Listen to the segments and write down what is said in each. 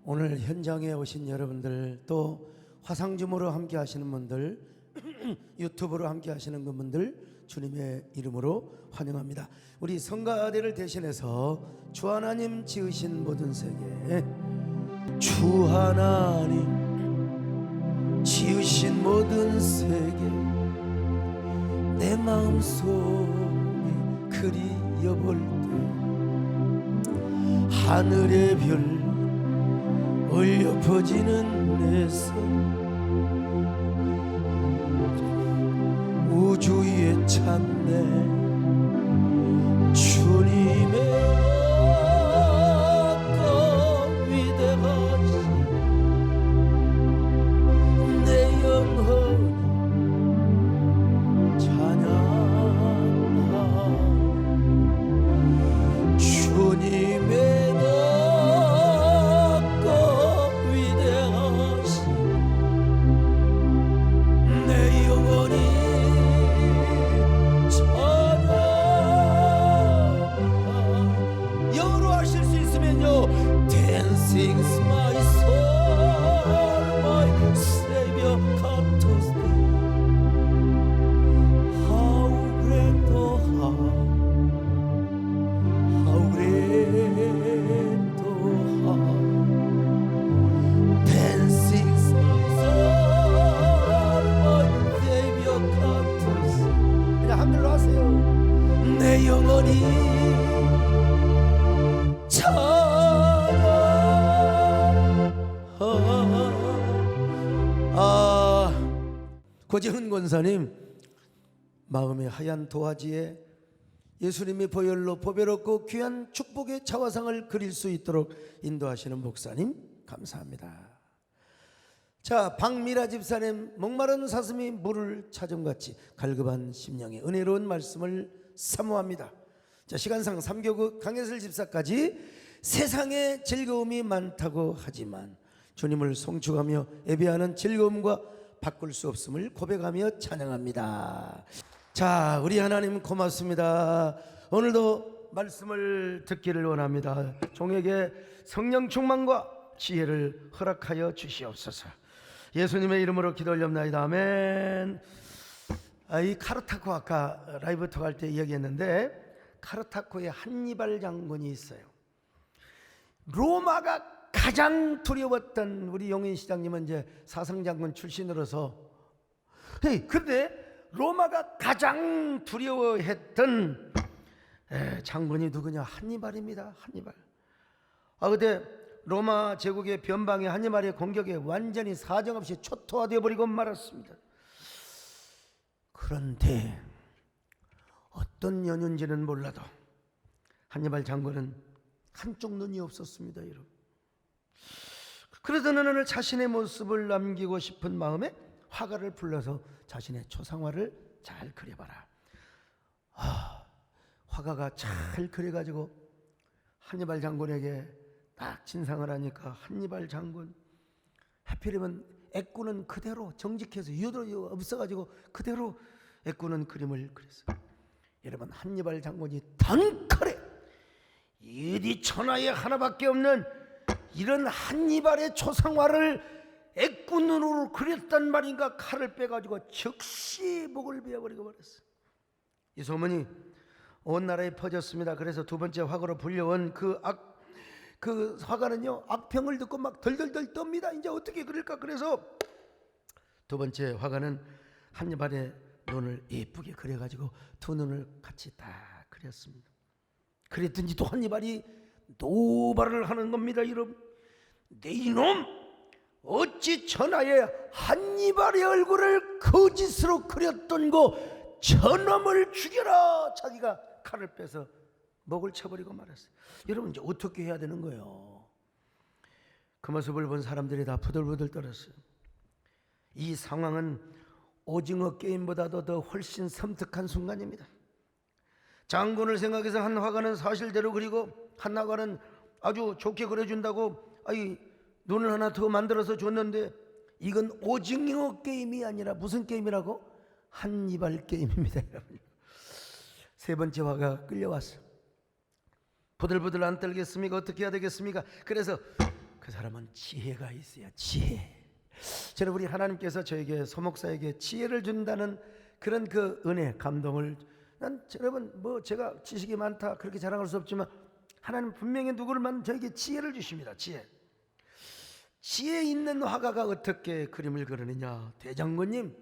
오늘 현장에 오신 여러분들, 또 화상줌으로 함께 하시는 분들, 유튜브로 함께 하시는 분들 주님의 이름으로 환영합니다. 우리 성가대를 대신해서 주 하나님 지으신 모든 세계, 주 하나님 지으신 모든 세계, 내 마음속에 그리워볼 때 하늘의 별 울려 퍼지는 내 삶, 우주 위에 찾네 주님의 아까 위대하신 내 영혼 찬양하 주님의 Sings my soul, my Savior come to stay. How great the heart, how great the heart. Then sings my soul, my Savior come to stay. 그냥 한글로 하세요. 내 영혼이 고재훈 권사님, 마음의 하얀 도화지에 예수님의 보혈로 보배롭고 귀한 축복의 자화상을 그릴 수 있도록 인도하시는 목사님 감사합니다. 자, 박미라 집사님, 목마른 사슴이 물을 찾음같이 갈급한 심령의 은혜로운 말씀을 사모합니다. 자, 시간상 3교구 강혜슬 집사까지 세상에 즐거움이 많다고 하지만 주님을 송축하며 예배하는 즐거움과 바꿀 수 없음을 고백하며 찬양합니다. 자, 우리 하나님 고맙습니다. 오늘도 말씀을 듣기를 원합니다. 종에게 성령 충만과 지혜를 허락하여 주시옵소서. 예수님의 이름으로 기도 올렵나이다. 아멘. 이 카르타코, 아까 라이브 톡 할 때 이야기했는데, 카르타코에 한니발 장군이 있어요. 로마가 가장 두려웠던, 우리 용인 시장님은 이제 사성장군 출신으로서, 근데 로마가 가장 두려워했던 장군이 누구냐? 한니발입니다. 한니발. 근데 로마 제국의 변방에 한니발의 공격에 완전히 사정없이 초토화되어 버리고 말았습니다. 그런데 어떤 연유인지는 몰라도 한니발 장군은 한쪽 눈이 없었습니다, 여러분. 그래서 어느 날 자신의 모습을 남기고 싶은 마음에 화가를 불러서 자신의 초상화를 잘 그려봐라. 화가가 잘 그려가지고 한니발 장군에게 딱 진상을 하니까 한니발 장군, 하필이면 애꾸는 그대로 정직해서 유도 없어가지고 그대로 애꾸는 그림을 그렸어요. 여러분, 한니발 장군이 단칼에 어디 천하에 하나밖에 없는 이런 한니발의 초상화를 애꾸눈으로 그렸단 말인가, 칼을 빼가지고 즉시 목을 베어버리고 말았어요. 이 소문이 온 나라에 퍼졌습니다. 그래서 두 번째 화가로 불려온 그 화가는요, 악평을 듣고 막 덜덜덜 떱니다. 이제 어떻게 그릴까? 그래서 두 번째 화가는 한니발의 눈을 예쁘게 그려가지고 두 눈을 같이 다 그렸습니다. 그랬더니 또 한니발이 노발을 하는 겁니다. 여러분, 내 이놈, 어찌 천하에 한니발의 얼굴을 거짓으로 그렸던 거 저놈을 죽여라. 자기가 칼을 빼서 목을 쳐버리고 말았어요. 여러분, 이제 어떻게 해야 되는 거예요? 그 모습을 본 사람들이 다 부들부들 떨었어요. 이 상황은 오징어 게임보다도 더 훨씬 섬뜩한 순간입니다. 장군을 생각해서 한 화가는 사실대로 그리고 한 화가는 아주 좋게 그려준다고 눈을 하나 더 만들어서 줬는데, 이건 오징어 게임이 아니라 무슨 게임이라고? 한니발 게임입니다. 세 번째 화가 끌려왔어. 부들부들 안 떨겠습니까? 어떻게 해야 되겠습니까? 그래서 그 사람은 지혜가 있어야 지혜. 저는 우리 하나님께서 저에게 소목사에게 지혜를 준다는 그런 그 은혜, 감동을 난 여러분 뭐 제가 지식이 많다 그렇게 자랑할 수 없지만 하나님 분명히 누구를만 저에게 지혜를 주십니다. 지혜 있는 화가가 어떻게 그림을 그리느냐. 대장군님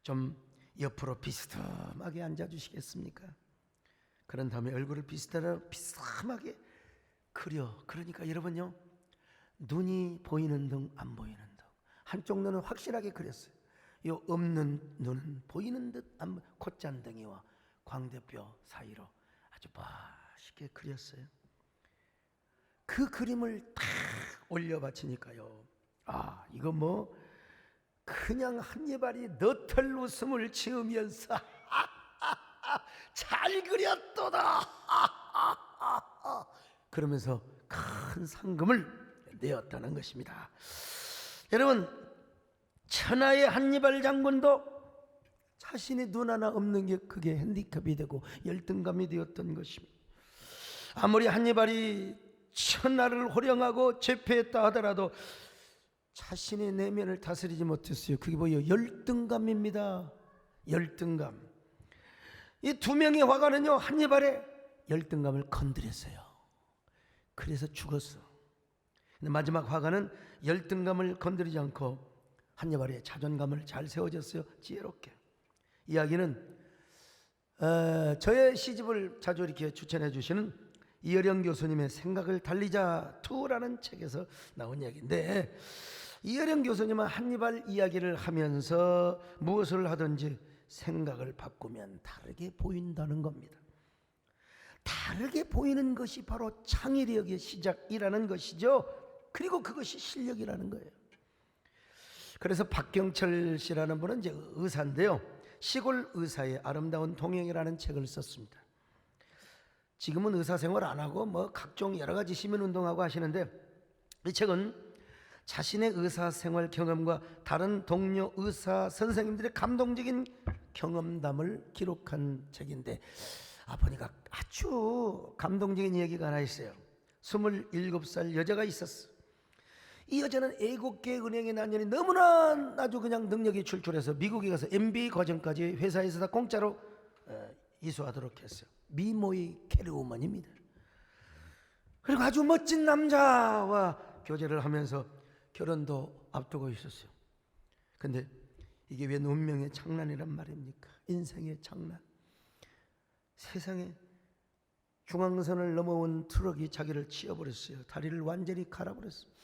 좀 옆으로 비스듬하게 앉아주시겠습니까? 그런 다음에 얼굴을 비스듬하게 그려. 그러니까 여러분요, 눈이 보이는 등 안 보이는 등 한쪽 눈은 확실하게 그렸어요. 요 없는 눈은 보이는 듯 안, 콧잔등이와 광대뼈 사이로 아주 멋있게 그렸어요. 그 그림을 탁 올려 바치니까요, 아 이거 뭐 그냥 한예발이 너털 웃음을 지으면서 잘 그렸도다 그러면서 큰 상금을 내었다는 것입니다. 여러분, 천하의 한예발 장군도 자신이 눈 하나 없는 게 그게 핸디캡이 되고 열등감이 되었던 것입니다. 아무리 한예발이 천하를 호령하고 제패했다 하더라도 자신의 내면을 다스리지 못했어요. 그게 뭐예요? 열등감입니다. 열등감. 이 두 명의 화가는요, 한예발의 열등감을 건드렸어요. 그래서 죽었어. 근데 마지막 화가는 열등감을 건드리지 않고 한예발의 자존감을 잘 세워졌어요. 지혜롭게. 이야기는 저의 시집을 자주 이렇게 추천해 주시는 이어령 교수님의 생각을 달리자 2라는 책에서 나온 이야기인데, 이어령 교수님은 한예발 이야기를 하면서 무엇을 하든지 생각을 바꾸면 다르게 보인다는 겁니다. 다르게 보이는 것이 바로 창의력의 시작이라는 것이죠. 그리고 그것이 실력이라는 거예요. 그래서 박경철 씨라는 분은 이제 의사인데요, 시골 의사의 아름다운 동행이라는 책을 썼습니다. 지금은 의사 생활 안 하고 뭐 각종 여러 가지 시민운동하고 하시는데, 이 책은 자신의 의사 생활 경험과 다른 동료 의사 선생님들의 감동적인 경험담을 기록한 책인데, 보니까 아주 감동적인 얘기가 하나 있어요. 27살 여자가 있었어. 이 여자는 애국계 은행의 난년이 너무나 아주 그냥 능력이 출중해서 미국에 가서 MBA 과정까지 회사에서 다 공짜로 이수하도록 했어요. 미모의 캐리우먼입니다. 그리고 아주 멋진 남자와 교제를 하면서 결혼도 앞두고 있었어요. 근데 이게 왜 운명의 장난이란 말입니까? 인생의 장난. 세상에 중앙선을 넘어온 트럭이 자기를 치어버렸어요. 다리를 완전히 갈아버렸어요.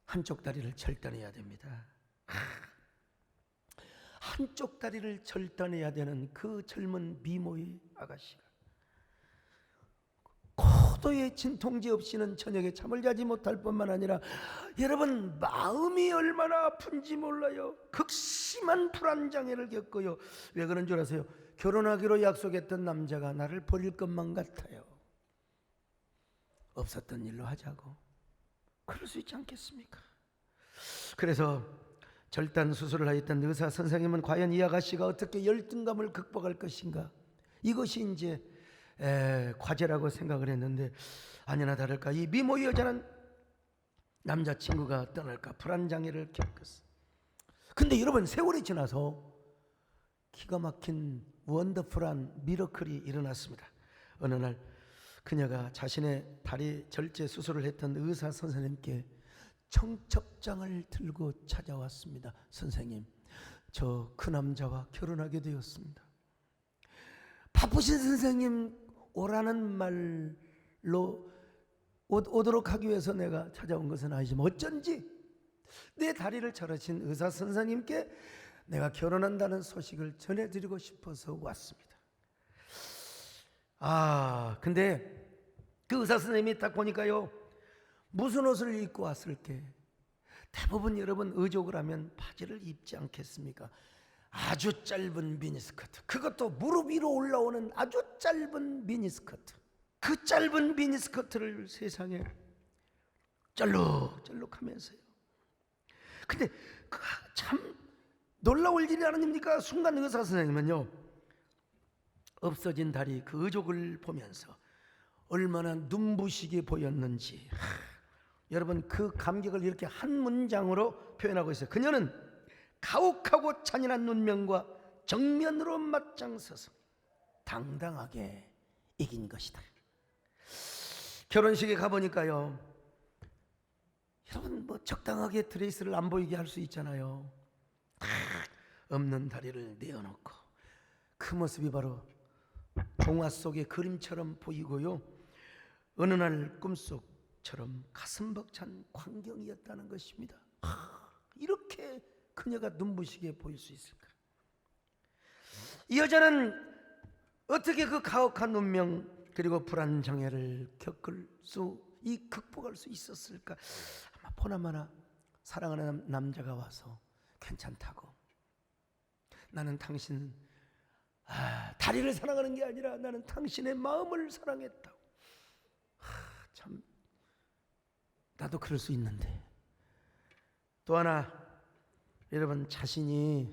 한쪽 다리를 절단해야 됩니다. 한쪽 다리를 절단해야 되는 그 젊은 미모의 아가씨가 고도의 진통제 없이는 저녁에 잠을 자지 못할 뿐만 아니라, 여러분 마음이 얼마나 아픈지 몰라요. 극심한 불안장애를 겪어요. 왜 그런 줄 아세요? 결혼하기로 약속했던 남자가 나를 버릴 것만 같아요. 없었던 일로 하자고. 그럴 수 있지 않겠습니까? 그래서 절단 수술을 하였던 의사 선생님은 과연 이 아가씨가 어떻게 열등감을 극복할 것인가, 이것이 이제 과제라고 생각을 했는데, 아니나 다를까 이 미모의 여자는 남자친구가 떠날까 불안장애를 겪었어. 근데 여러분, 세월이 지나서 기가 막힌 원더풀한 미러클이 일어났습니다. 어느 날 그녀가 자신의 다리 절제 수술을 했던 의사 선생님께 청첩장을 들고 찾아왔습니다. 선생님, 저 그 남자와 결혼하게 되었습니다. 바쁘신 선생님 오라는 말로 오도록 하기 위해서 내가 찾아온 것은 아니지만 어쩐지 내 다리를 자르신 의사 선생님께 내가 결혼한다는 소식을 전해드리고 싶어서 왔습니다. 근데 그 의사 선생님이 딱 보니까요, 무슨 옷을 입고 왔을게? 대부분 여러분 의족을 하면 바지를 입지 않겠습니까? 아주 짧은 미니스커트, 그것도 무릎 위로 올라오는 아주 짧은 미니스커트. 그 짧은 미니스커트를 세상에 쩔룩쩔룩하면서요. 근데 참 놀라울 일이 아닙니까? 순간 의사 선생님은요, 없어진 다리 그 의족을 보면서 얼마나 눈부시게 보였는지 여러분 그 감격을 이렇게 한 문장으로 표현하고 있어요. 그녀는 가혹하고 잔인한 눈명과 정면으로 맞장서서 당당하게 이긴 것이다. 결혼식에 가보니까요, 여러분 뭐 적당하게 드레스를 안 보이게 할 수 있잖아요. 없는 다리를 내어놓고 그 모습이 바로 동화 속의 그림처럼 보이고요, 어느 날 꿈속처럼 가슴 벅찬 광경이었다는 것입니다. 이렇게 그녀가 눈부시게 보일 수 있을까? 이 여자는 어떻게 그 가혹한 운명 그리고 불안 장애를 극복할 수 있었을까? 아마 보나마나 사랑하는 남자가 와서 괜찮다고, 나는 당신 다리를 사랑하는 게 아니라 나는 당신의 마음을 사랑했다고. 참 나도 그럴 수 있는데. 또 하나, 여러분 자신이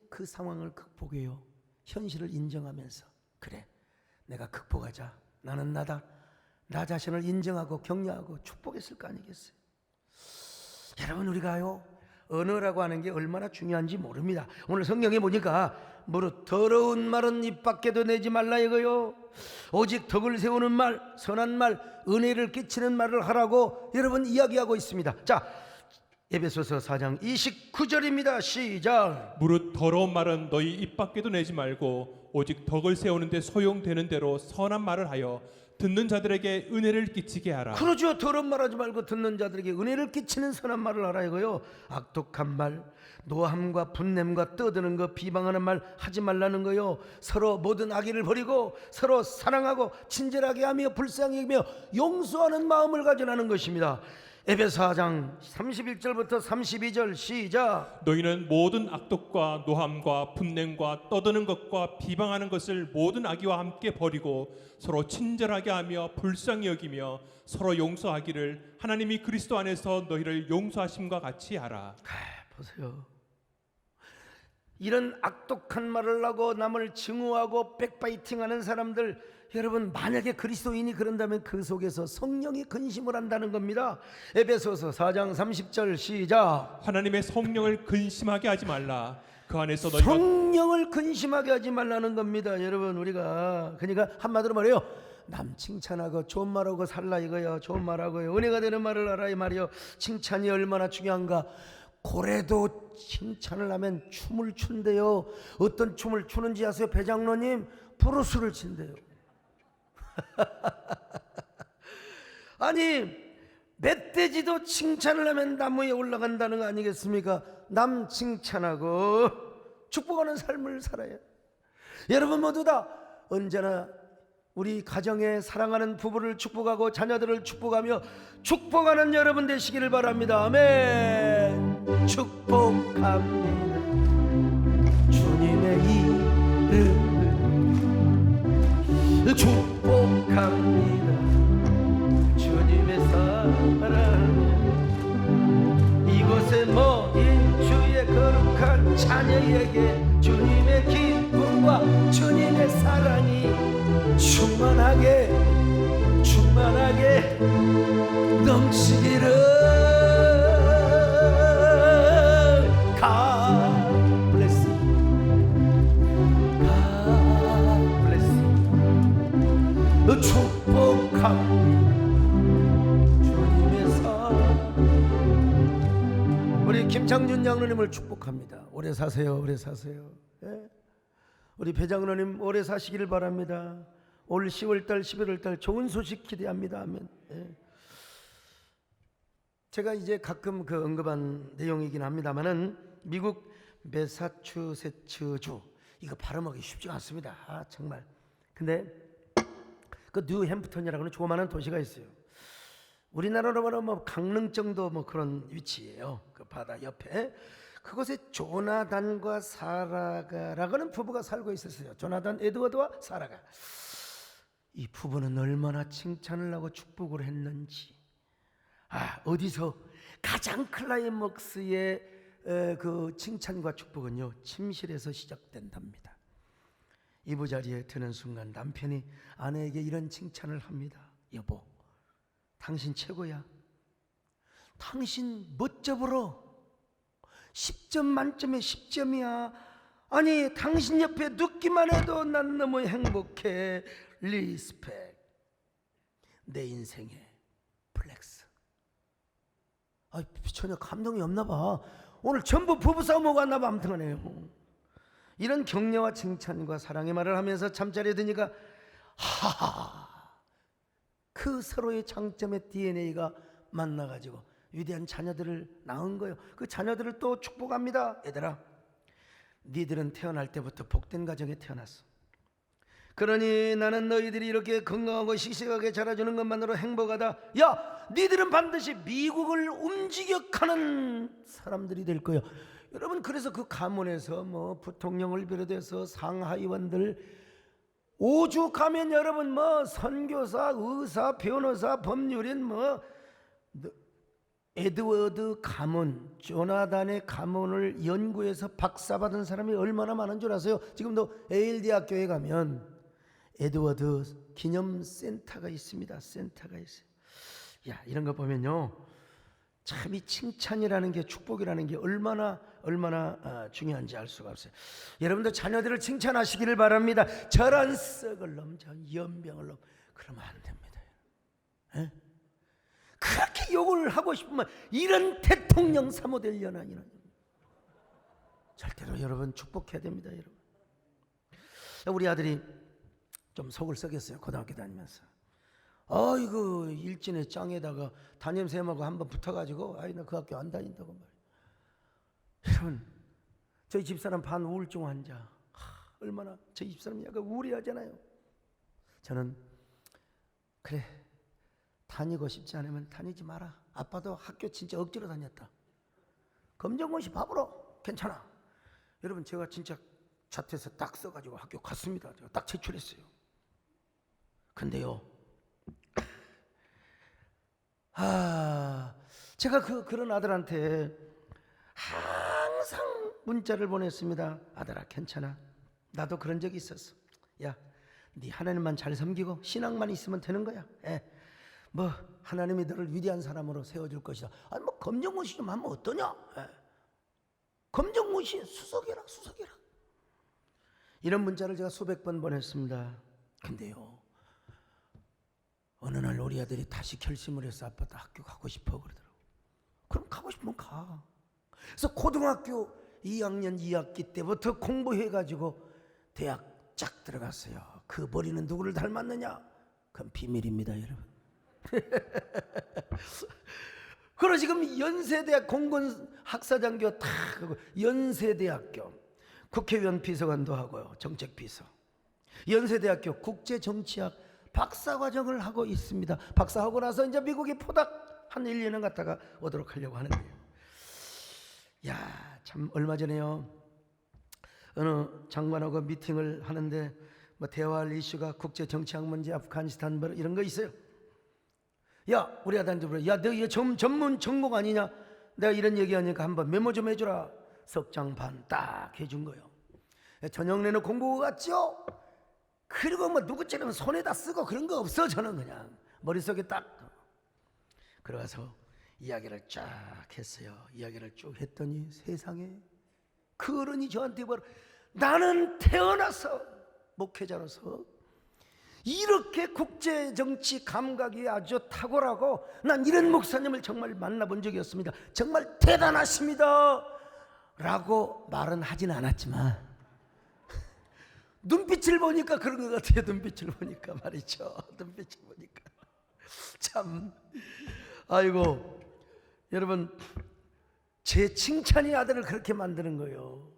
그 상황을 극복해요. 현실을 인정하면서, 그래 내가 극복하자, 나는 나다, 나 자신을 인정하고 격려하고 축복했을 거 아니겠어요? 여러분 우리가요, 언어라고 하는 게 얼마나 중요한지 모릅니다. 오늘 성경에 보니까 무릇 더러운 말은 입 밖에도 내지 말라 이거요, 오직 덕을 세우는 말, 선한 말, 은혜를 끼치는 말을 하라고 여러분 이야기하고 있습니다. 자, 에베소서 4장 29절입니다. 시작. 무릇 더러운 말은 너희 입 밖에도 내지 말고 오직 덕을 세우는데 소용되는 대로 선한 말을 하여 듣는 자들에게 은혜를 끼치게 하라. 그러죠. 더러운 말하지 말고 듣는 자들에게 은혜를 끼치는 선한 말을 하라 이거요. 악독한 말, 노함과 분냄과 떠드는 거, 비방하는 말 하지 말라는 거요. 서로 모든 악의를 버리고 서로 사랑하고 친절하게 하며 불쌍히 여기며 용서하는 마음을 가지라는 것입니다. 에베소 4장 31절부터 32절 시작. 너희는 모든 악독과 노함과 분냄과 떠드는 것과 비방하는 것을 모든 악의와 함께 버리고 서로 친절하게 하며 불쌍히 여기며 서로 용서하기를 하나님이 그리스도 안에서 너희를 용서하심과 같이 하라. 보세요. 이런 악독한 말을 하고 남을 증오하고 백바이팅하는 사람들, 여러분 만약에 그리스도인이 그런다면 그 속에서 성령이 근심을 한다는 겁니다. 에베소서 4장 30절 시작. 하나님의 성령을 근심하게 하지 말라. 그 안에서 너희가 성령을 근심하게 하지 말라는 겁니다. 여러분 우리가 그러니까 한마디로 말해요, 남 칭찬하고 좋은 말하고 살라 이거요. 좋은 말하고요, 은혜가 되는 말을 하라 이 말이요. 칭찬이 얼마나 중요한가. 고래도 칭찬을 하면 춤을 춘대요. 어떤 춤을 추는지 아세요? 배장로님, 브루스를 친대요. 아니 멧돼지도 칭찬을 하면 나무에 올라간다는 거 아니겠습니까? 남 칭찬하고 축복하는 삶을 살아야. 여러분 모두 다 언제나 우리 가정에 사랑하는 부부를 축복하고 자녀들을 축복하며 축복하는 여러분 되시기를 바랍니다. 아멘. 축복합니다. 주님의 이름 축복합니다. 주님의 사랑, 이곳에 모인 주의 거룩한 자녀에게 주님의 기쁨과 주님의 사랑이 충만하게 넘치기를. God bless you. God bless you. 축복합니다. 주님의 사랑. 우리 김창준 장로님을 축복합니다. 오래 사세요. 오래 사세요. 예? 우리 배장로님 오래 사시기를 바랍니다. 올 10월달 11월달 좋은 소식 기대합니다. 아멘. 예. 제가 이제 가끔 그 언급한 내용이긴 합니다만은 미국 매사추세츠주, 이거 발음하기 쉽지가 않습니다. 정말. 근데 그 뉴햄프턴이라고 하는 조그마한 도시가 있어요. 우리나라로 말하면 뭐 강릉 정도 뭐 그런 위치예요. 그 바다 옆에. 그곳에 조나단과 사라가라고 하는 부부가 살고 있었어요. 조나단 에드워드와 사라가. 이 부부는 얼마나 칭찬을 하고 축복을 했는지. 어디서 가장 클라이먹스의 그 칭찬과 축복은요, 침실에서 시작된답니다. 이부자리에 드는 순간 남편이 아내에게 이런 칭찬을 합니다. 여보, 당신 최고야. 당신 멋져보러 10점 만점에 10점이야. 아니 당신 옆에 눕기만 해도 난 너무 행복해. 리스펙. 내 인생의 플렉스. 아, 전혀 감동이 없나 봐. 오늘 전부 부부싸움하고 왔나 봐. 아무튼 간에 이런 격려와 칭찬과 사랑의 말을 하면서 잠자리에 드니까 하하, 그 서로의 장점의 DNA가 만나가지고 위대한 자녀들을 낳은 거예요. 그 자녀들을 또 축복합니다. 얘들아, 니들은 태어날 때부터 복된 가정에 태어났어. 그러니 나는 너희들이 이렇게 건강하고 씩씩하게 자라주는 것만으로 행복하다. 야, 니들은 반드시 미국을 움직여가는 사람들이 될 거예요. 여러분, 그래서 그 가문에서 뭐 부통령을 비롯해서 상하의원들 오죽 가면 여러분 뭐 선교사, 의사, 변호사, 법률인 뭐 에드워드 가문, 조나단의 가문을 연구해서 박사받은 사람이 얼마나 많은 줄 아세요? 지금도 에일 대학교에 가면 에드워드 기념센터가 있습니다. 센터가 있어요. 야, 이런 거 보면요, 참 이 칭찬이라는 게, 축복이라는 게 얼마나 중요한지 알 수가 없어요. 여러분도 자녀들을 칭찬하시기를 바랍니다. 저런 썩을 놈, 저 연병을 놈, 그러면 안 됩니다. 에? 그렇게 욕을 하고 싶으면 이런 대통령 사모되려나. 이런 절대로 여러분 축복해야 됩니다. 여러분, 우리 아들이 좀 속을 썩였어요. 고등학교 다니면서. 아이고, 일진의 짱에다가 담임쌤하고 한번 붙어가지고 아이 나 그 학교 안 다닌다고 말이야. 여러분, 저희 집사람 반우울증 환자. 얼마나 저희 집사람 약간 우울해하잖아요. 저는 그래, 다니고 싶지 않으면 다니지 마라. 아빠도 학교 진짜 억지로 다녔다. 검정고시 밥으로 괜찮아. 여러분, 제가 진짜 자퇴서 딱 써가지고 학교 갔습니다. 제가 딱 제출했어요. 근데요, 제가 그런 아들한테 항상 문자를 보냈습니다. 아들아, 괜찮아. 나도 그런 적이 있었어. 야, 네 하나님만 잘 섬기고 신앙만 있으면 되는 거야. 뭐 하나님이 너를 위대한 사람으로 세워줄 것이다. 아니 뭐 검정고시 좀 하면 어떠냐? 검정고시 수석해라. 이런 문자를 제가 수백 번 보냈습니다. 근데요, 어느 날 우리 아들이 다시 결심을 해서 아빠 나 학교 가고 싶어 그러더라고. 그럼 가고 싶으면 가. 그래서 고등학교 2학년 2학기 때부터 공부해가지고 대학 쫙 들어갔어요. 그 머리는 누구를 닮았느냐? 그건 비밀입니다, 여러분. 그리고 지금 연세대학 공군학사장교 다 하고, 연세대학교 국회의원 비서관도 하고요, 정책비서. 연세대학교 국제정치학 박사과정을 하고 있습니다. 박사하고 나서 이제 미국에 포닥 한 1, 2년 갔다가 오도록 하려고 하는데요. 야, 참 얼마 전에요, 어느 장관하고 미팅을 하는데 뭐 대화할 이슈가 국제정치학 문제, 아프가니스탄 뭐 이런 거 있어요. 야, 우리 아들한테 물어. 야, 너 이거 전문 전공 아니냐? 내가 이런 얘기하니까 한번 메모 좀 해주라. 석장 반 딱 해준 거예요. 저녁 내내 공부 같죠? 그리고 뭐 누구처럼 손에다 쓰고 그런 거 없어. 저는 그냥 머릿속에 딱 들어가서 이야기를 쫙 했어요. 이야기를 쭉 했더니 세상에 그 어른이 저한테 말을, 나는 태어나서 목회자로서 이렇게 국제정치 감각이 아주 탁월하고 난 이런 목사님을 정말 만나본 적이 없습니다. 정말 대단하십니다 라고 말은 하진 않았지만 눈빛을 보니까 그런 것 같아요. 눈빛을 보니까 말이죠. 눈빛을 보니까 참, 아이고 여러분, 제 칭찬이 아들을 그렇게 만드는 거예요.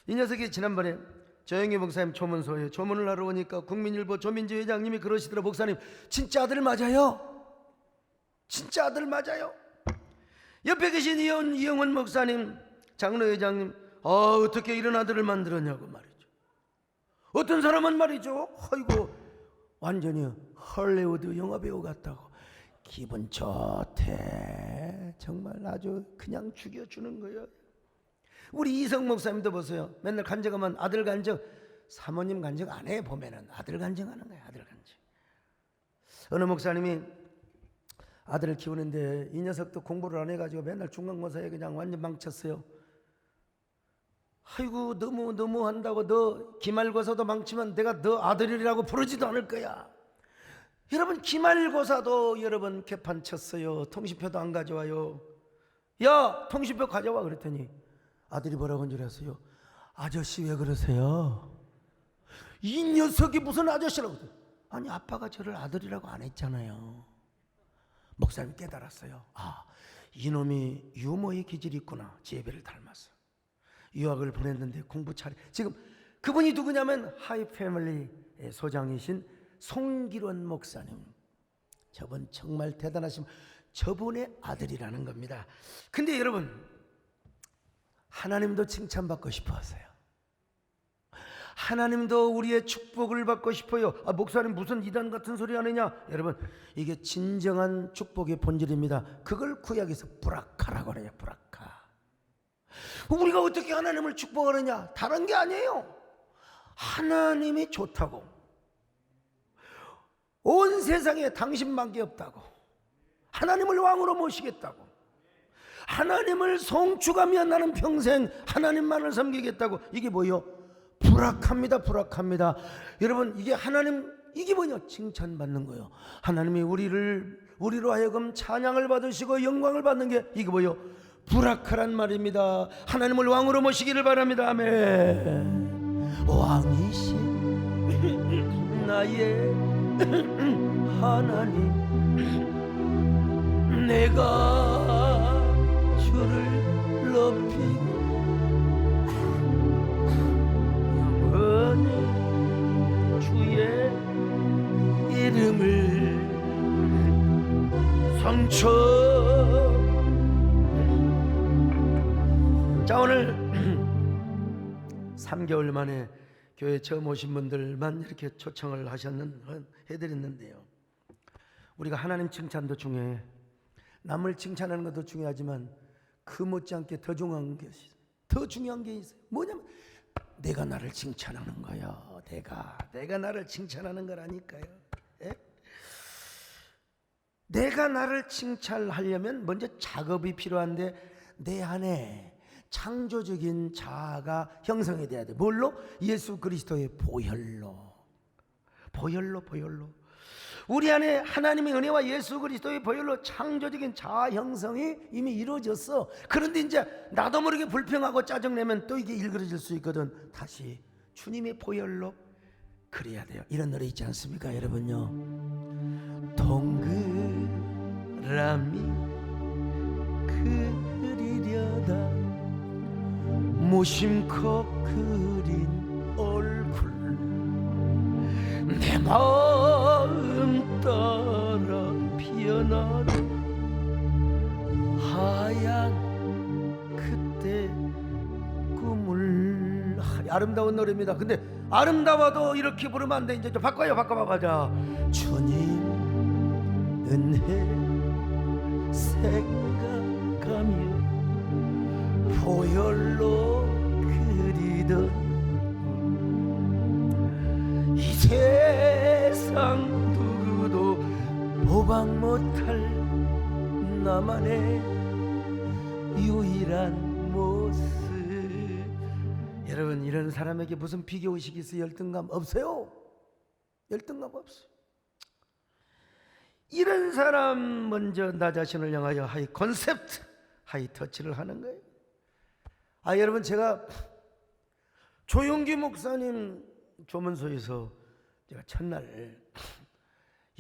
이 녀석이 지난번에 조영희 목사님 조문소에 조문을 하러 오니까 국민일보 조민주 회장님이 그러시더라. 목사님, 진짜 아들 맞아요? 진짜 아들 맞아요? 옆에 계신 이영원 목사님, 장로 회장님, 어떻게 이런 아들을 만들었냐고 말이죠. 어떤 사람은 말이죠, 아이고 완전히 헐리우드 영화배우 같다고. 기분 좋대. 정말 아주 그냥 죽여주는 거예요. 우리 이성 목사님도 보세요. 맨날 간증하면 아들 간증, 사모님 간증 안 해. 보면은 아들 간증하는 거예요. 아들 간증. 어느 목사님이 아들을 키우는데 이 녀석도 공부를 안 해가지고 맨날 중간고사에 그냥 완전 망쳤어요. 아이고 너무 한다고 너 기말고사도 망치면 내가 너 아들이라고 부르지도 않을 거야. 여러분 기말고사도 여러분 개판 쳤어요. 통신표도 안 가져와요. 야 통신표 가져와 그랬더니 아들이 뭐라고 한 줄 아세요? 아저씨 왜 그러세요? 이 녀석이 무슨 아저씨라고. 아니 아빠가 저를 아들이라고 안 했잖아요. 목사님 깨달았어요. 아 이놈이 유머의 기질이 있구나. 제비를 닮았어. 유학을 보냈는데 공부 잘해. 지금 그분이 누구냐면 하이패밀리 소장이신 송기론 목사님. 저분 정말 대단하신 저분의 아들이라는 겁니다. 근데 여러분 하나님도 칭찬받고 싶어 하세요. 하나님도 우리의 축복을 받고 싶어요. 아, 목사님 무슨 이단 같은 소리 하느냐. 여러분 이게 진정한 축복의 본질입니다. 그걸 구약에서 브라카라고 하냐. 브라카. 우리가 어떻게 하나님을 축복하느냐. 다른 게 아니에요. 하나님이 좋다고, 온 세상에 당신밖에 없다고, 하나님을 왕으로 모시겠다고, 하나님을 송축하며 나는 평생 하나님만을 섬기겠다고. 이게 뭐예요? 불악합니다. 불악합니다. 여러분 이게 하나님, 이게 뭐냐? 칭찬받는 거예요. 하나님이 우리로 하여금 찬양을 받으시고 영광을 받는 게 이게 뭐예요? 불악하란 말입니다. 하나님을 왕으로 모시기를 바랍니다. 아멘. 왕이신 나의 하나님, 내가 주를 높이고 영원히 주의 이름을 성취. 자 오늘 3개월 만에 교회 처음 오신 분들만 이렇게 초청을 해드렸는데요. 우리가 하나님 칭찬도 중요해. 남을 칭찬하는 것도 중요하지만 그 못지않게 더 중요한 게 있어요. 뭐냐면 내가 나를 칭찬하는 거예요. 내가 나를 칭찬하는 거라니까요. 예? 내가 나를 칭찬하려면 먼저 작업이 필요한데 내 안에 창조적인 자아가 형성이 돼야 돼. 뭘로? 예수 그리스도의 보혈로. 우리 안에 하나님의 은혜와 예수 그리스도의 보혈로 창조적인 자아 형성이 이미 이루어졌어. 그런데 이제 나도 모르게 불평하고 짜증내면 또 이게 일그러질 수 있거든. 다시 주님의 보혈로 그래야 돼요. 이런 노래 있지 않습니까 여러분요? 동그라미 그리려다 무심코 그린 얼굴, 내 마음 따라 피어나는 하얀 그때 꿈을. 아름다운 노래입니다. 근데 아름다워도 이렇게 부르면 안 돼. 이제 좀 바꿔봐자. 주님 은혜 생각하며 보혈로 그리던 이 세상 누구도 보박 못할 나만의 유일한 모습. 여러분 이런 사람에게 무슨 비교의식이 있어요? 열등감 없어요. 열등감 없어요. 이런 사람 먼저 나 자신을 향하여 하이 컨셉트, 하이 터치를 하는 거예요. 아 여러분 제가 조용기 목사님 조문소에서 제가 첫날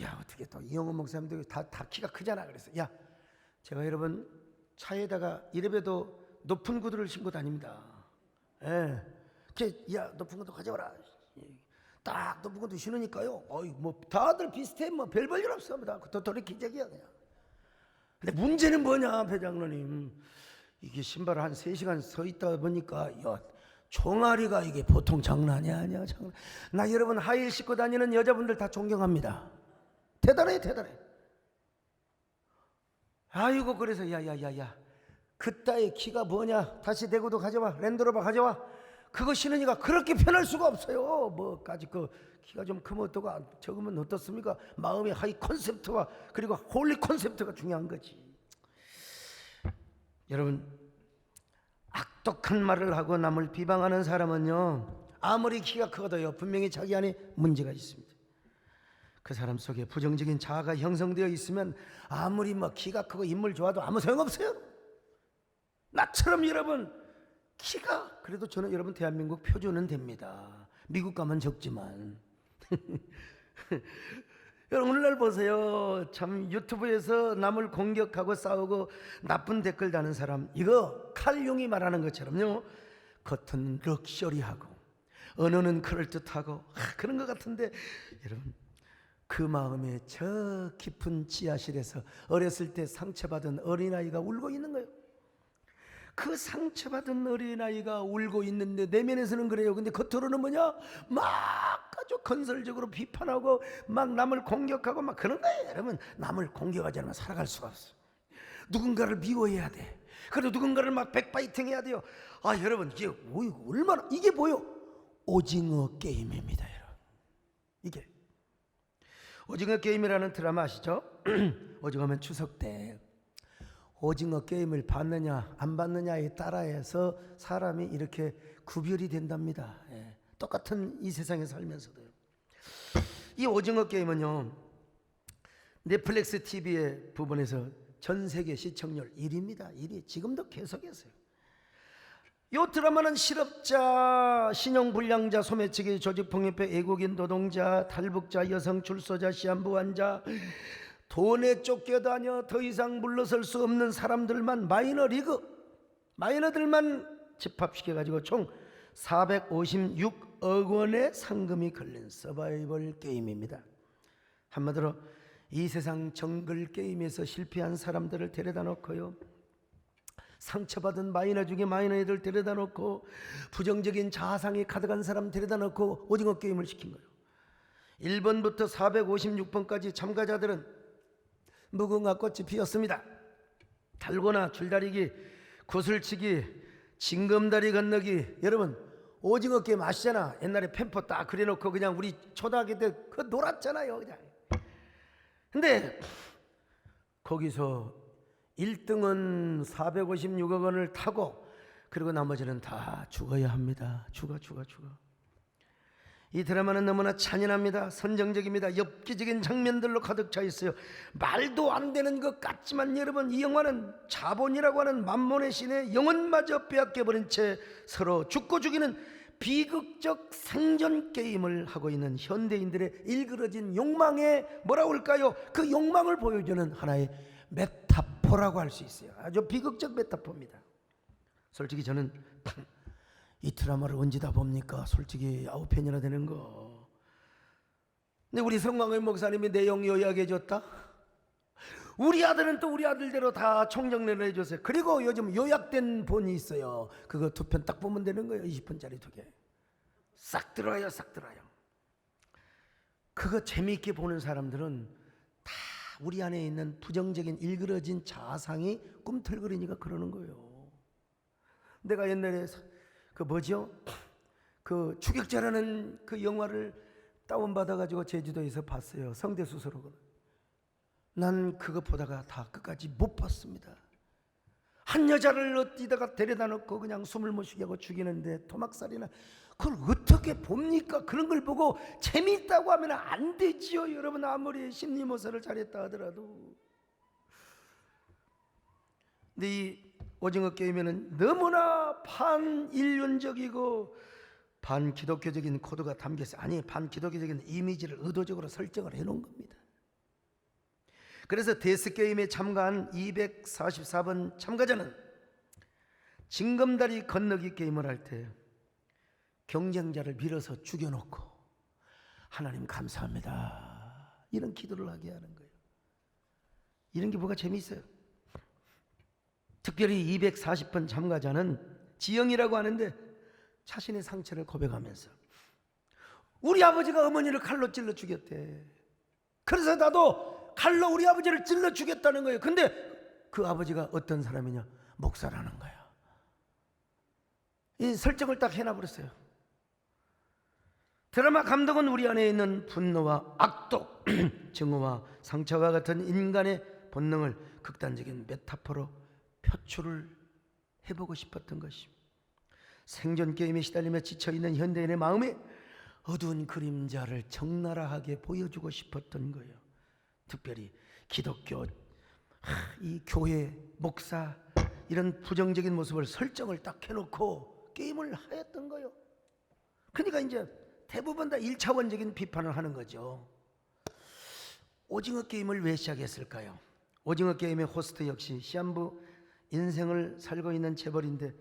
야 어떻게 또 이영호 목사님도 다 키가 크잖아. 그래서 야 제가 여러분 차에다가 이래봬도 높은 구두를 신고 다닙니다. 예, 야 높은 구두 가져와라. 딱 높은 구두 신으니까요. 어이 뭐 다들 비슷해. 뭐 별 볼 일 없습니다. 도토리 기적이야 그냥. 근데 문제는 뭐냐 배장로님. 이게 신발을 한 3시간 서 있다 보니까 야 종아리가 이게 보통 장난이 아니야. 나 여러분 하이힐 신고 다니는 여자분들 다 존경합니다. 대단해. 아이고 그래서 야야야야 그따위 키가 뭐냐. 다시 대구도 가져와. 랜드로버 가져와. 그거 신으니까 그렇게 편할 수가 없어요. 뭐까지 그 키가 좀 크면 어떠고 적으면 어떻습니까? 마음의 하이 콘셉트와 그리고 홀리 콘셉트가 중요한 거지. 여러분, 악독한 말을 하고 남을 비방하는 사람은요, 아무리 키가 크고도요, 분명히 자기 안에 문제가 있습니다. 그 사람 속에 부정적인 자아가 형성되어 있으면 아무리 키가 크고 인물 좋아도 아무 소용없어요. 나처럼 여러분 키가, 그래도 저는 여러분 대한민국 표준은 됩니다. 미국 가면 적지만. 여러분 오늘날 보세요. 참 유튜브에서 남을 공격하고 싸우고 나쁜 댓글 다는 사람, 이거 칼용이 말하는 것처럼요, 겉은 럭셔리하고 언어는 그럴듯하고 그런 것 같은데, 여러분 그 마음의 저 깊은 지하실에서 어렸을 때 상처받은 어린아이가 울고 있는 거예요. 그 상처받은 어린아이가 울고 있는데 내면에서는 그래요. 근데 겉으로는 뭐냐? 막 아주 건설적으로 비판하고 막 남을 공격하고 막 그런 거예요. 여러분, 남을 공격하지 않으면 살아갈 수가 없어. 누군가를 미워해야 돼. 그리고 누군가를 막 백파이팅 해야 돼요. 여러분, 이게 얼마나, 이게 뭐요? 오징어 게임입니다, 여러분. 이게 오징어 게임이라는 드라마 아시죠? 오징어면 추석 때 오징어 게임을 받느냐 안 받느냐에 따라서 사람이 이렇게 구별이 된답니다. 똑같은 이 세상에 살면서도요. 이 오징어 게임은요, 넷플릭스 TV의 부분에서 전 세계 시청률 1위입니다. 1위. 지금도 계속해서요. 이 드라마는 실업자, 신용불량자, 소매치기, 조직폭력배, 애국인 노동자, 탈북자, 여성 출소자, 시한부 환자, 돈에 쫓겨다녀 더 이상 물러설 수 없는 사람들만, 마이너들만 집합시켜가지고 총 456억 원의 상금이 걸린 서바이벌 게임입니다. 한마디로 이 세상 정글 게임에서 실패한 사람들을 데려다 놓고요, 상처받은 마이너 중에 마이너 애들 데려다 놓고 부정적인 자상이 가득한 사람 데려다 놓고 오징어 게임을 시킨 거예요. 1번부터 456번까지 참가자들은 무궁화 꽃이 피었습니다. 달고나, 줄다리기, 구슬치기, 징검다리 건너기. 여러분 오징어 게임 아시잖아. 옛날에 펜포 딱 그려놓고 그냥 우리 초등학교 때 그거 놀았잖아요 그냥. 근데 거기서 1등은 456억 원을 타고, 그리고 나머지는 다 죽어야 합니다. 죽어. 이 드라마는 너무나 잔인합니다. 선정적입니다. 엽기적인 장면들로 가득 차 있어요. 말도 안 되는 것 같지만 여러분, 이 영화는 자본이라고 하는 만몬의 신의 영혼마저 빼앗겨버린 채 서로 죽고 죽이는 비극적 생존 게임을 하고 있는 현대인들의 일그러진 욕망의 뭐라고 할까요? 그 욕망을 보여주는 하나의 메타포라고 할 수 있어요. 아주 비극적 메타포입니다. 솔직히 저는 이 드라마를 언제 다 봅니까? 솔직히 9편이나 되는 거. 근데 우리 성광의 목사님이 내용 요약해 줬다? 우리 아들은 또 우리 아들대로 다 총정리를 해줬어요. 그리고 요즘 요약된 본이 있어요. 그거 2편 딱 보면 되는 거예요. 20분짜리 2개. 싹 들어요. 그거 재미있게 보는 사람들은 다 우리 안에 있는 부정적인 일그러진 자상이 꿈틀거리니까 그러는 거예요. 내가 옛날에 그 추격자라는 그 영화를 다운받아가지고 제주도에서 봤어요. 성대수서로. 난 그거 보다가 다 끝까지 못 봤습니다. 한 여자를 어디다가 데려다 놓고 그냥 숨을 못 쉬게 하고 죽이는데 토막살이나, 그걸 어떻게 봅니까? 그런 걸 보고 재미있다고 하면 안 되지요. 여러분 아무리 심리모사를 잘했다 하더라도. 근데 이 오징어 게임에는 너무나 반인륜적이고 반기독교적인 코드가 담겨있어요. 아니, 반기독교적인 이미지를 의도적으로 설정을 해놓은 겁니다. 그래서 데스게임에 참가한 244번 참가자는 징검다리 건너기 게임을 할 때 경쟁자를 밀어서 죽여놓고 하나님 감사합니다, 이런 기도를 하게 하는 거예요. 이런 게 뭐가 재미있어요. 특별히 240번 참가자는 지영이라고 하는데 자신의 상처를 고백하면서 우리 아버지가 어머니를 칼로 찔러 죽였대. 그래서 나도 칼로 우리 아버지를 찔러 죽였다는 거예요. 근데 그 아버지가 어떤 사람이냐? 목사라는 거야. 이 설정을 딱 해놔버렸어요. 드라마 감독은 우리 안에 있는 분노와 악독, 증오와 상처와 같은 인간의 본능을 극단적인 메타포로 표출을 해보고 싶었던 것입니다. 생존 게임에 시달리며 지쳐있는 현대인의 마음에 어두운 그림자를 적나라하게 보여주고 싶었던 거예요. 특별히 기독교, 이 교회, 목사 이런 부정적인 모습을 설정을 딱 해놓고 게임을 하였던 거예요. 그러니까 이제 대부분 다 1차원적인 비판을 하는 거죠. 오징어 게임을 왜 시작했을까요? 오징어 게임의 호스트 역시 시한부 인생을 살고 있는 재벌인데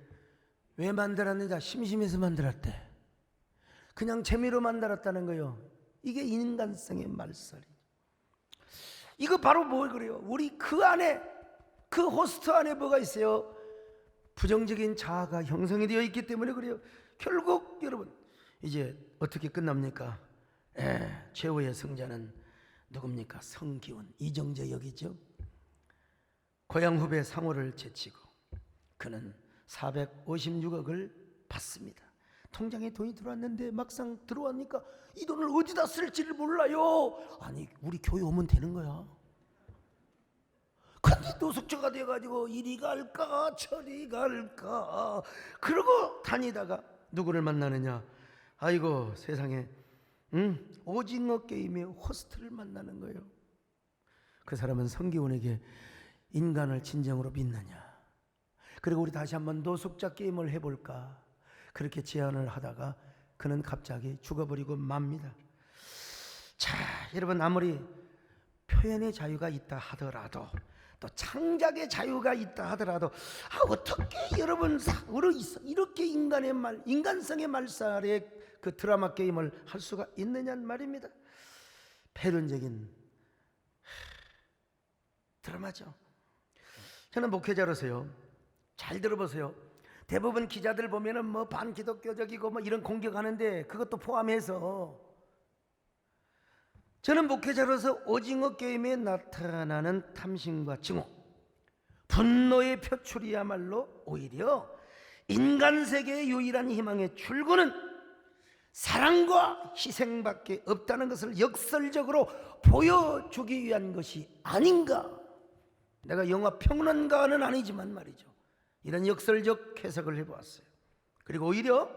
왜 만들었느냐? 심심해서 만들었대. 그냥 재미로 만들었다는 거예요. 이게 인간성의 말살이. 이거 바로 뭐 그래요? 우리 그 안에, 그 호스트 안에 뭐가 있어요? 부정적인 자아가 형성이 되어 있기 때문에 그래요. 결국 여러분 이제 어떻게 끝납니까? 최후의 승자는 누굽니까? 성기훈, 이정재 역이죠. 고향 후배 상호를 제치고 그는 456억을 받습니다. 통장에 돈이 들어왔는데 막상 들어왔니까 이 돈을 어디다 쓸지를 몰라요. 아니 우리 교회 오면 되는 거야. 근데 노숙자가 돼가지고 이리 갈까 저리 갈까 그러고 다니다가 누구를 만나느냐? 아이고 세상에 오징어 게임의 호스트를 만나는 거예요. 그 사람은 성기훈에게 인간을 진정으로 믿느냐, 그리고 우리 다시 한번 노숙자 게임을 해볼까, 그렇게 제안을 하다가 그는 갑자기 죽어버리고 맙니다. 자 여러분, 아무리 표현의 자유가 있다 하더라도 또 창작의 자유가 있다 하더라도 어떻게 여러분 이렇게 인간의 말, 인간성의 말살에 그 드라마 게임을 할 수가 있느냐는 말입니다. 패륜적인 드라마죠. 저는 목회자로서요, 잘 들어보세요. 대부분 기자들 보면은 뭐 반기독교적이고 뭐 이런 공격하는데 그것도 포함해서 저는 목회자로서 오징어 게임에 나타나는 탐심과 증오, 분노의 표출이야말로 오히려 인간 세계의 유일한 희망의 출구는 사랑과 희생밖에 없다는 것을 역설적으로 보여주기 위한 것이 아닌가. 내가 영화 평론가는 아니지만 말이죠, 이런 역설적 해석을 해보았어요. 그리고 오히려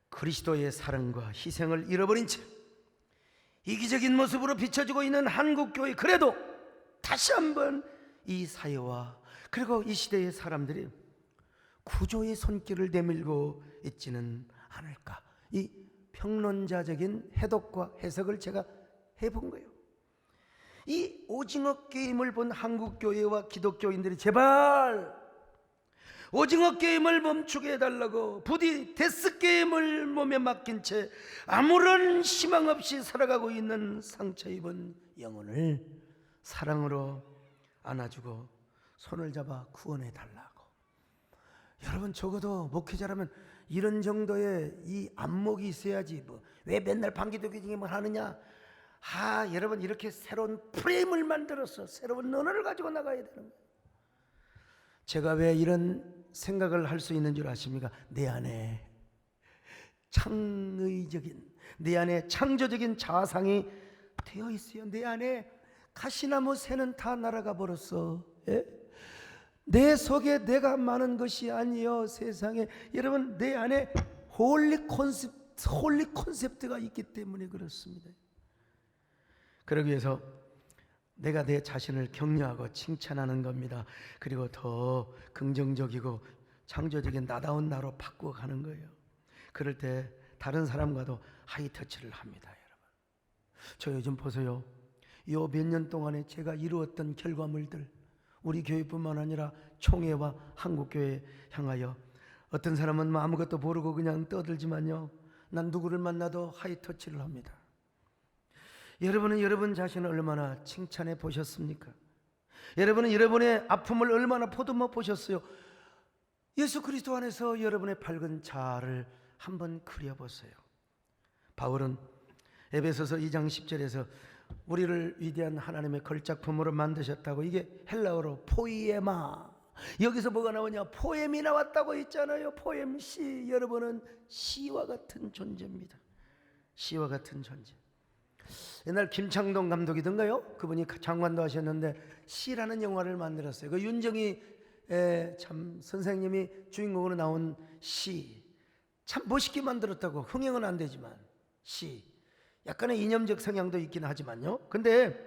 그리스도의 사랑과 희생을 잃어버린 채 이기적인 모습으로 비춰지고 있는 한국교회, 그래도 다시 한번 이 사회와 그리고 이 시대의 사람들이 구조의 손길을 내밀고 있지는 않을까. 이 평론자적인 해독과 해석을 제가 해본 거예요. 이 오징어 게임을 본 한국교회와 기독교인들이 제발 오징어 게임을 멈추게 해달라고, 부디 데스게임을 몸에 맡긴 채 아무런 희망 없이 살아가고 있는 상처 입은 영혼을 사랑으로 안아주고 손을 잡아 구원해 달라고. 여러분, 적어도 목회자라면 이런 정도의 이 안목이 있어야지. 왜 맨날 반기독교적인만 하느냐? 여러분, 이렇게 새로운 프레임을 만들어서 새로운 언어를 가지고 나가야 되는 거예요. 제가 왜 이런 생각을 할 수 있는 줄 아십니까? 내 안에 창의적인, 내 안에 창조적인 자상이 되어 있어요. 내 안에 가시나무 새는 다 날아가 버렸어. 예? 내 속에 내가 많은 것이 아니요 세상에. 여러분, 내 안에 홀리 콘셉트가 있기 때문에 그렇습니다. 그러기 위해서 내가 내 자신을 격려하고 칭찬하는 겁니다. 그리고 더 긍정적이고 창조적인 나다운 나로 바꾸어 가는 거예요. 그럴 때 다른 사람과도 하이터치를 합니다. 여러분, 저 요즘 보세요. 요 몇 년 동안에 제가 이루었던 결과물들, 우리 교회뿐만 아니라 총회와 한국교회 향하여, 어떤 사람은 뭐 아무것도 모르고 그냥 떠들지만요, 난 누구를 만나도 하이터치를 합니다. 여러분은 여러분 자신을 얼마나 칭찬해 보셨습니까? 여러분은 여러분의 아픔을 얼마나 보듬어 보셨어요? 예수 그리스도 안에서 여러분의 밝은 자아를 한번 그려보세요. 바울은 에베소서 2장 10절에서 우리를 위대한 하나님의 걸작품으로 만드셨다고, 이게 헬라어로 포이에마, 여기서 뭐가 나오냐? 포엠이 나왔다고 했잖아요. 포엠, 시. 여러분은 시와 같은 존재입니다. 시와 같은 존재. 옛날 김창동 감독이던가요? 그분이 장관도 하셨는데 시라는 영화를 만들었어요. 그 윤정이 참 선생님이 주인공으로 나온 시, 참 멋있게 만들었다고. 흥행은 안 되지만 시, 약간의 이념적 성향도 있긴 하지만요. 근데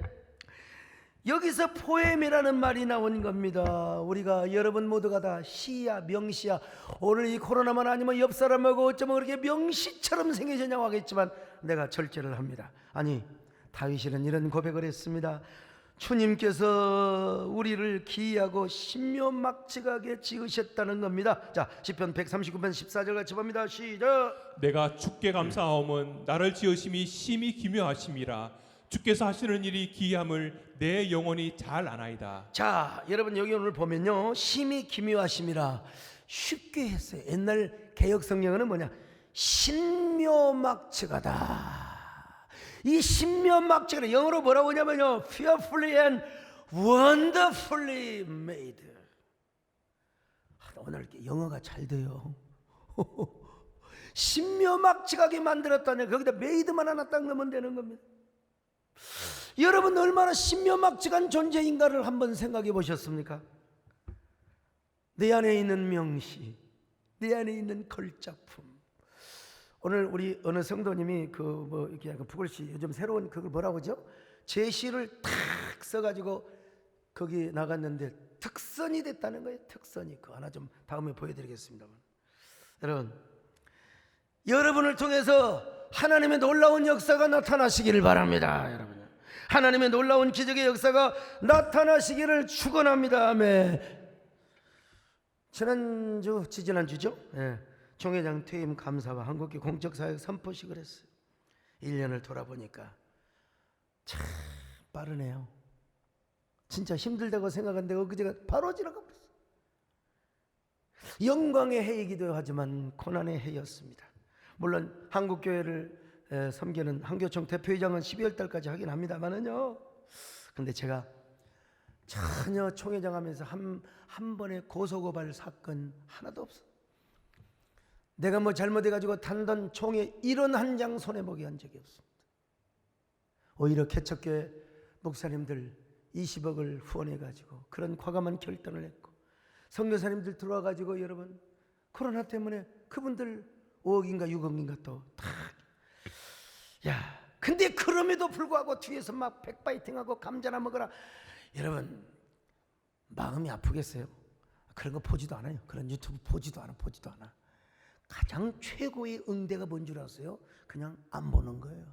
여기서 포엠이라는 말이 나온 겁니다. 우리가 여러분 모두가 다 시야, 명시야. 오늘 이 코로나만 아니면 옆 사람하고 어쩌면 그렇게 명시처럼 생겨지냐고 하겠지만 내가 절제를 합니다. 아니, 다윗은 이런 고백을 했습니다. 주님께서 우리를 기이하고 신묘막측하게 지으셨다는 겁니다. 자, 시편 139편 14절 같이 봅니다. 시작. 내가 주께 감사하옴은 나를 지으심이 심히 기묘하심이라. 주께서 하시는 일이 기이함을 내 영혼이 잘 아나이다. 자, 여러분 여기 오늘 보면요, 심히 기묘하심이라 쉽게 했어요. 옛날 개역 성경은 뭐냐? 신묘막측하다. 이 신묘막측을 영어로 뭐라고 하냐면요, fearfully and wonderfully made. 오늘 이렇게 영어가 잘 돼요. 신묘막측하게 만들었다냐. 거기다 made만 하나 딱 넣으면 되는 겁니다. 여러분 얼마나 신묘막측한 존재인가를 한번 생각해 보셨습니까? 내 안에 있는 명시, 내 안에 있는 걸작품. 오늘 우리 어느 성도님이 이렇게 북글씨 요즘 새로운 그걸 뭐라고 하죠? 제시를 탁 써가지고 거기 나갔는데 특선이 됐다는 거예요. 특선이. 그거 하나 좀 다음에 보여드리겠습니다. 여러분을 통해서 하나님의 놀라운 역사가 나타나시기를 바랍니다. 여러분, 하나님의 놀라운 기적의 역사가 나타나시기를 축원합니다. 아멘. 지지난주죠? 예. 총회장 퇴임 감사와 한국교 공적사역 선포식을 했어요. 1년을 돌아보니까 참 빠르네요. 진짜 힘들다고 생각한 데가 그제가 바로 지나가 버렸어요. 영광의 해이기도 하지만 고난의 해였습니다. 물론 한국교회를 섬기는 한교총 대표회장은 12월 달까지 하긴 합니다만은요. 근데 제가 전혀 총회장 하면서 한 번의 고소고발 사건 하나도 없어. 내가 뭐 잘못해가지고 단돈 총회 1원 한 장 손해보게 한 적이 없습니다. 오히려 개척교회 목사님들 20억을 후원해가지고 그런 과감한 결단을 했고, 선교사님들 들어와가지고 여러분 코로나 때문에 그분들 5억인가 6억인가 또 다. 야, 근데 그럼에도 불구하고 뒤에서 막 백바이팅하고 감자나 먹어라. 여러분 마음이 아프겠어요? 그런 거 보지도 않아요. 그런 유튜브 보지도 않아. 가장 최고의 응대가 뭔 줄 아세요? 그냥 안 보는 거예요.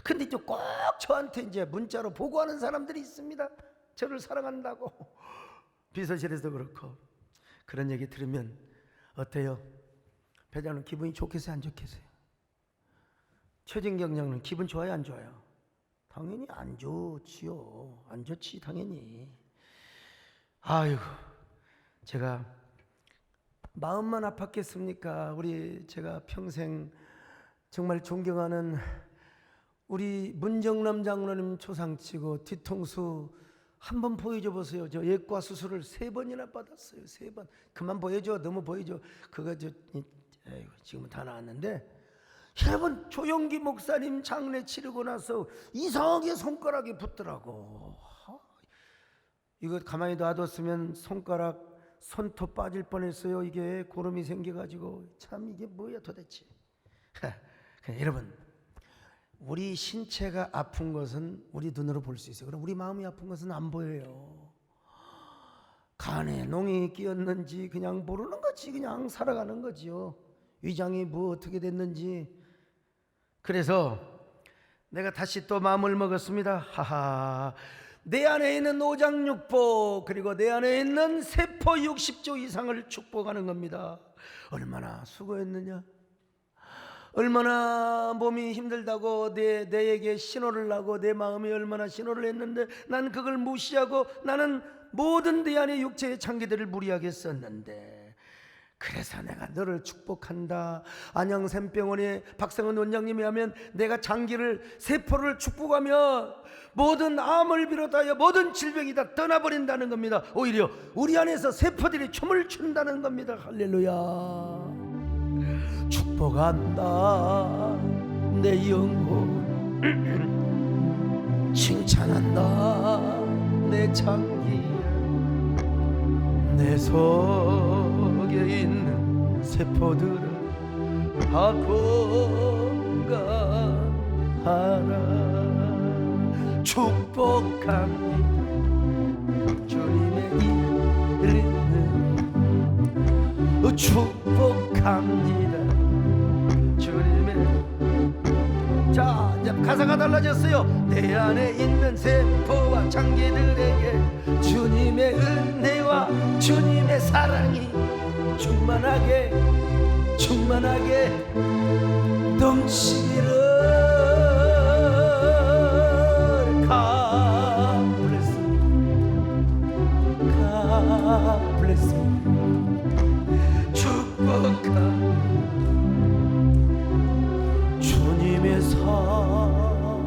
근데 이제 꼭 저한테 이제 문자로 보고하는 사람들이 있습니다. 저를 사랑한다고. 비서실에서 그렇고. 그런 얘기 들으면 어때요? 회장은 기분이 좋겠어요, 안 좋겠어요? 최진경 장로는 기분 좋아요, 안 좋아요? 당연히 안 좋지요. 안 좋지, 당연히. 아이고, 제가 마음만 아팠겠습니까? 제가 평생 정말 존경하는 우리 문정남 장로님 초상치고 뒤통수 한번 보여줘 보세요. 저 예과 수술을 3번이나 받았어요. 3번. 그만 보여줘. 너무 보여줘. 지금은 다 나왔는데, 여러분 조영기 목사님 장례 치르고 나서 이상하게 손가락이 붙더라고. 이거 가만히 놔뒀으면 손톱 빠질 뻔했어요. 이게 고름이 생겨가지고. 참 이게 뭐야 도대체. 여러분, 우리 신체가 아픈 것은 우리 눈으로 볼 수 있어요. 그럼 우리 마음이 아픈 것은 안 보여요. 간에 농이 끼었는지 그냥 모르는 거지. 그냥 살아가는 거지요. 위장이 뭐 어떻게 됐는지. 그래서 내가 다시 또 마음을 먹었습니다. 하하, 내 안에 있는 오장육부 그리고 내 안에 있는 세포 60조 이상을 축복하는 겁니다. 얼마나 수고했느냐, 얼마나 몸이 힘들다고 내에게 신호를 하고 내 마음이 얼마나 신호를 했는데 난 그걸 무시하고 나는 모든 내 안의 육체의 장기들을 무리하게 썼는데, 그래서 내가 너를 축복한다. 안양샘병원의 박성은 원장님이 하면 내가 장기를 세포를 축복하며 모든 암을 비롯하여 모든 질병이 다 떠나버린다는 겁니다. 오히려 우리 안에서 세포들이 춤을 춘다는 겁니다. 할렐루야. 축복한다 내 영혼, 칭찬한다 내 장기, 내 속에 있는 세포들을 다 건강하라. 축복합니다 주님의 이름은, 축복합니다 주님의. 자, 이제 가사가 달라졌어요. 내 안에 있는 세포와 장기들에게 주님의 은혜와 주님의 사랑이 충만하게 넘치기를. God bless me. 축복하 주님의 사랑으로.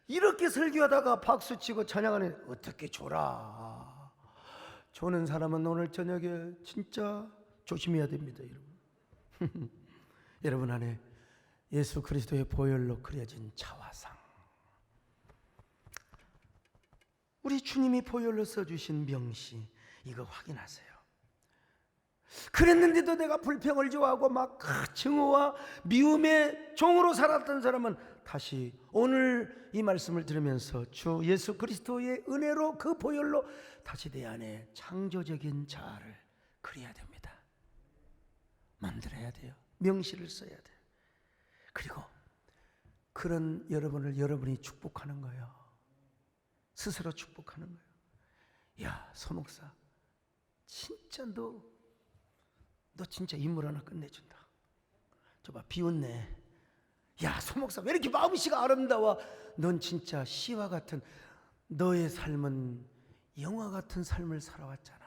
이렇게 설교하다가 박수치고 찬양하는, 어떻게 줘라. 조는 사람은 오늘 저녁에 진짜 조심해야 됩니다, 여러분. 여러분 안에 예수 그리스도의 보혈로 그려진 자화상, 우리 주님이 보혈로 써주신 명시, 이거 확인하세요. 그랬는데도 내가 불평을 좋아하고 막 증오와 미움의 종으로 살았던 사람은 다시 오늘 이 말씀을 들으면서 주 예수 그리스도의 은혜로 그 보혈로 다시 내 안에 창조적인 자아를 그려야 됩니다. 만들어야 돼요. 명시를 써야 돼요. 그리고 그런 여러분을 여러분이 축복하는 거예요. 스스로 축복하는 거예요. 야, 서 목사, 진짜 너 진짜 인물 하나 끝내준다. 저봐, 비웃네. 야, 서 목사, 왜 이렇게 마음씨가 아름다워. 넌 진짜 시와 같은, 너의 삶은 영화 같은 삶을 살아왔잖아.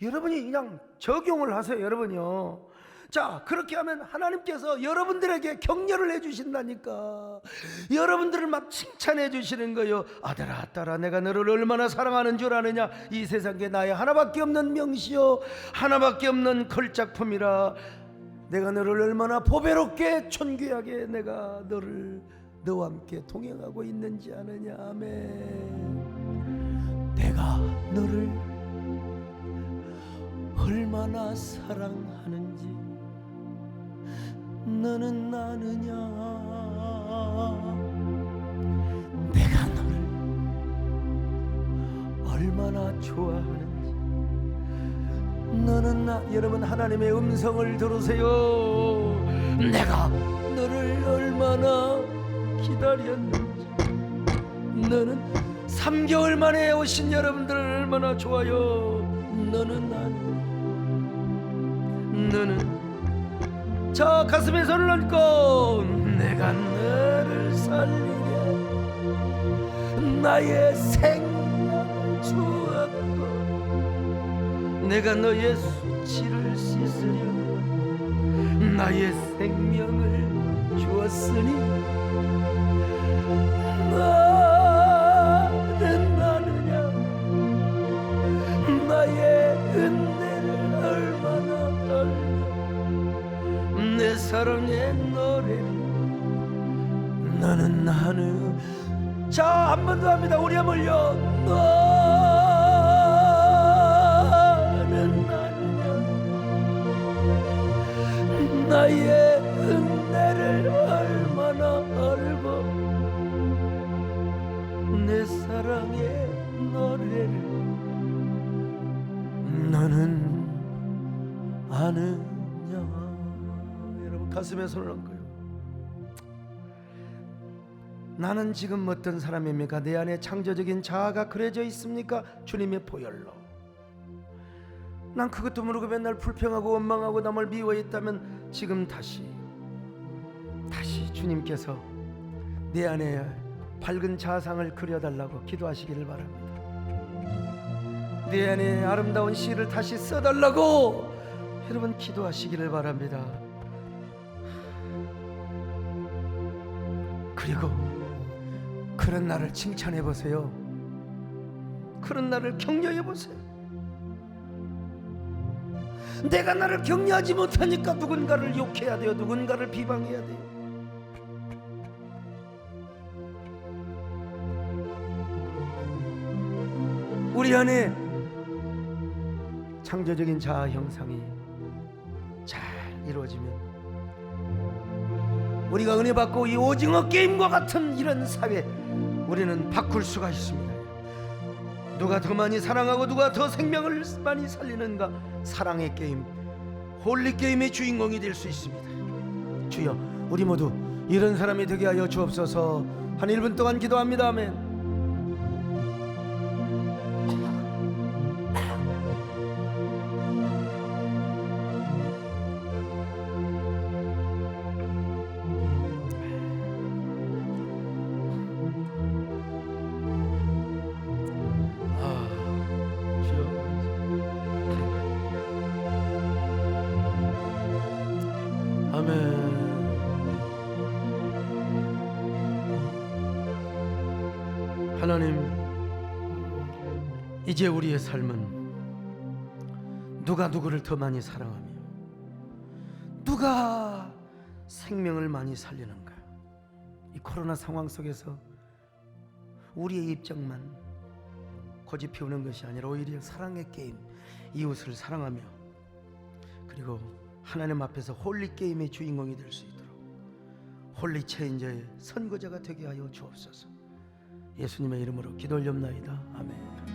여러분이 그냥 적용을 하세요. 여러분이요. 자, 그렇게 하면 하나님께서 여러분들에게 격려를 해주신다니까. 여러분들을 막 칭찬해 주시는 거예요. 아들아, 딸아, 내가 너를 얼마나 사랑하는 줄 아느냐. 이 세상에 나의 하나밖에 없는 명시요, 하나밖에 없는 걸작품이라. 내가 너를 얼마나 보배롭게 존귀하게 내가 너와 함께 동행하고 있는지 아느냐. 아멘. 내가 너를 얼마나 사랑하는지 너는 아느냐. 내가 너를 얼마나 좋아하는지 너는 여러분, 하나님의 음성을 들으세요. 내가 너를 얼마나 기다렸는지, 너는 3개월 만에 오신 여러분들을 얼마나 좋아요. 너는 자, 가슴에 손을 얹고 내가 너를 살리려 나의 생명을 주었고, 내가 너의 수치를 씻으려 나의 생명을 주었으니 너는 아느냐. 나의 은혜를 얼마나 알며 내 사랑의 노래를 너는 나는. 자, 한 번 더 합니다. 우리 한번요. 너는 아느냐. 나의 은혜를 얼마나 알고 내 사랑의 노래를 너는 아느냐. 여러분, 가슴에 손을 얹고요. 나는 지금 어떤 사람입니까? 내 안에 창조적인 자아가 그려져 있습니까? 주님의 보혈로. 난 그것도 모르고 맨날 불평하고 원망하고 남을 미워했다면 지금 다시 주님께서 내 안에 밝은 자상을 그려달라고 기도하시기를 바랍니다. 내 안에 아름다운 시를 다시 써달라고 여러분 기도하시기를 바랍니다. 그리고 그런 나를 칭찬해 보세요. 그런 나를 격려해 보세요. 내가 나를 격려하지 못하니까 누군가를 욕해야 돼요. 누군가를 비방해야 돼요. 우리 안에 창조적인 자아 형상이 잘 이루어지면 우리가 은혜 받고 이 오징어 게임과 같은 이런 사회 우리는 바꿀 수가 있습니다. 누가 더 많이 사랑하고 누가 더 생명을 많이 살리는가, 사랑의 게임, 홀리 게임의 주인공이 될 수 있습니다. 주여, 우리 모두 이런 사람이 되게 하여 주옵소서. 한 1분 동안 기도합니다. 아멘. 하나님, 이제 우리의 삶은 누가 누구를 더 많이 사랑하며 누가 생명을 많이 살리는가, 이 코로나 상황 속에서 우리의 입장만 고집 피우는 것이 아니라 오히려 사랑의 게임, 이웃을 사랑하며 그리고 하나님 앞에서 홀리 게임의 주인공이 될 수 있도록 홀리 체인저의 선거자가 되게 하여 주옵소서. 예수님의 이름으로 기도 올렵나이다. 아멘.